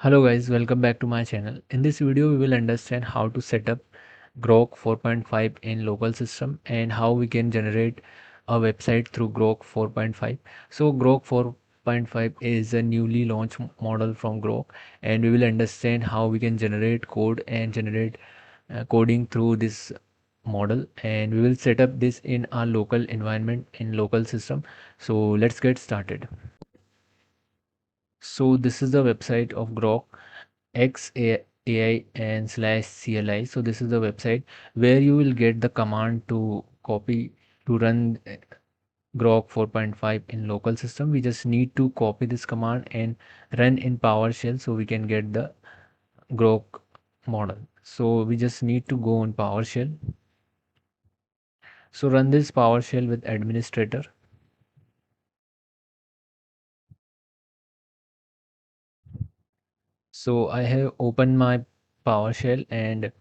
Hello guys, welcome back to my channel. In this video, we will understand how to set up Grok 4.5 in local system and how we can generate a website through Grok 4.5. So Grok 4.5 is a newly launched model from Grok, and we will understand how we can generate code and generate coding through this model, and we will set up this in our local environment in local system. So let's get started. So this is the website of Grok XAI and slash CLI. So this is the website where you will get the command to copy to run Grok 4.5 in local system. We just need to copy this command and run in PowerShell so we can get the Grok model. So we just need to go on PowerShell. So run this PowerShell with administrator. So I have opened my PowerShell and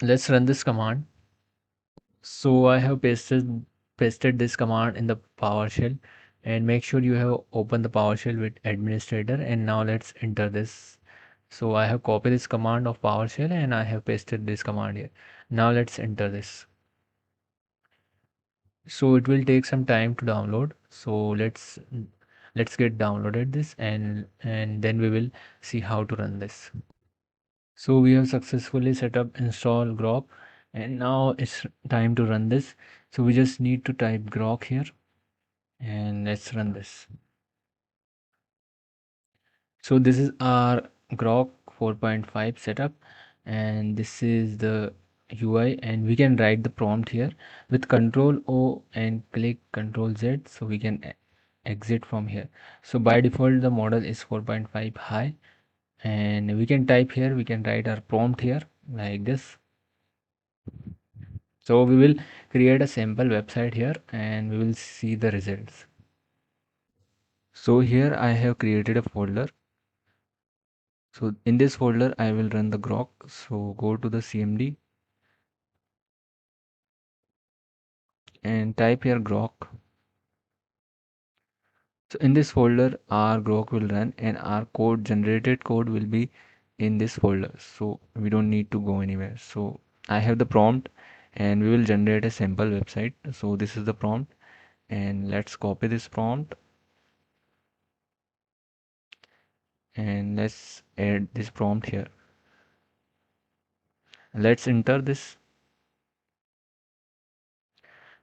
let's run this command. So I have pasted this command in the PowerShell, and make sure you have opened the PowerShell with administrator, and now let's enter this. So I have copied this command of PowerShell and I have pasted this command here. Now let's enter this. So it will take some time to download. So let's get downloaded this, and then we will see how to run this. So we have successfully set up install Grok, and now it's time to run this. So we just need to type Grok here and let's run this. So this is our Grok 4.5 setup, and this is the UI, and we can write the prompt here with Control O and click Control Z so we can exit from here. So by default the model is 4.5 high, and we can type here, we can write our prompt here like this. So we will create a sample website here and we will see the results. So here I have created a folder. So in this folder I will run the Grok. So go to the CMD and type here Grok. So in this folder our Grok will run and our code, generated code, will be in this folder. So we don't need to go anywhere. So I have the prompt and we will generate a sample website. So this is the prompt, and let's copy this prompt and let's add this prompt here. Let's enter this.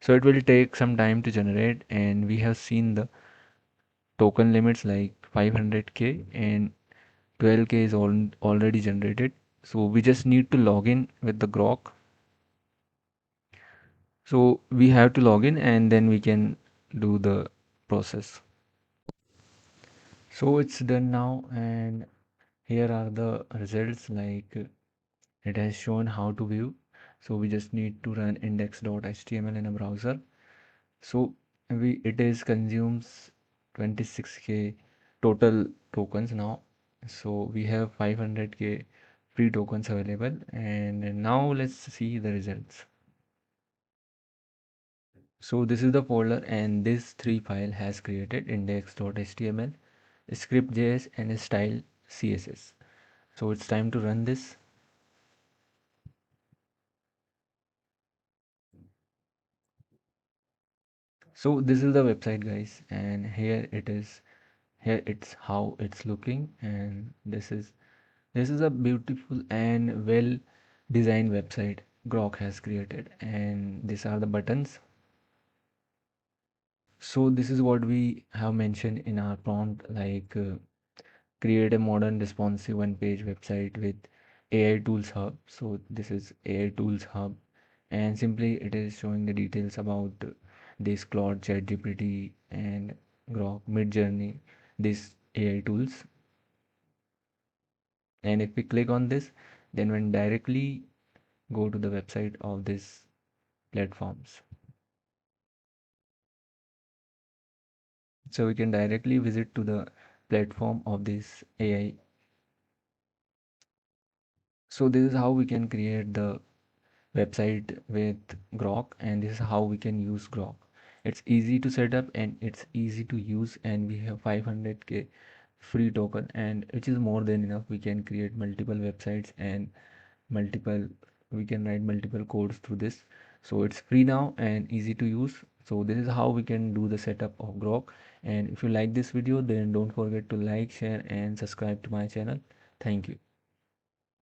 So it will take some time to generate, and we have seen the token limits like 500k and 12k is already generated. So we just need to log in with the Grok. So we have to log in and then we can do the process. So it's done now, and here are the results. Like it has shown how to view. So we just need to run index.html in a browser. So it is consumes 26k total tokens now. So we have 500k free tokens available, and now let's see the results. So this is the folder, and this three file has created index.html, script.js, and style css. So it's time to run this. So this is the website guys, and here it is. Here it's how it's looking, and this is a beautiful and well designed website Grok has created, and these are the buttons. So this is what we have mentioned in our prompt, like create a modern responsive one page website with AI tools hub. So this is AI tools hub, and simply it is showing the details about this Claude, ChatGPT, and Grok, Midjourney, these AI tools. And if we click on this, then when directly go to the website of these platforms. So we can directly visit to the platform of this AI. So this is how we can create the website with Grok, and this is how we can use Grok. It's easy to set up and it's easy to use, and we have 500k free token, and which is more than enough. We can create multiple websites and multiple we can write multiple codes through this. So it's free now and easy to use. So this is how we can do the setup of Grok. And if you like this video, then don't forget to like, share and subscribe to my channel. Thank you.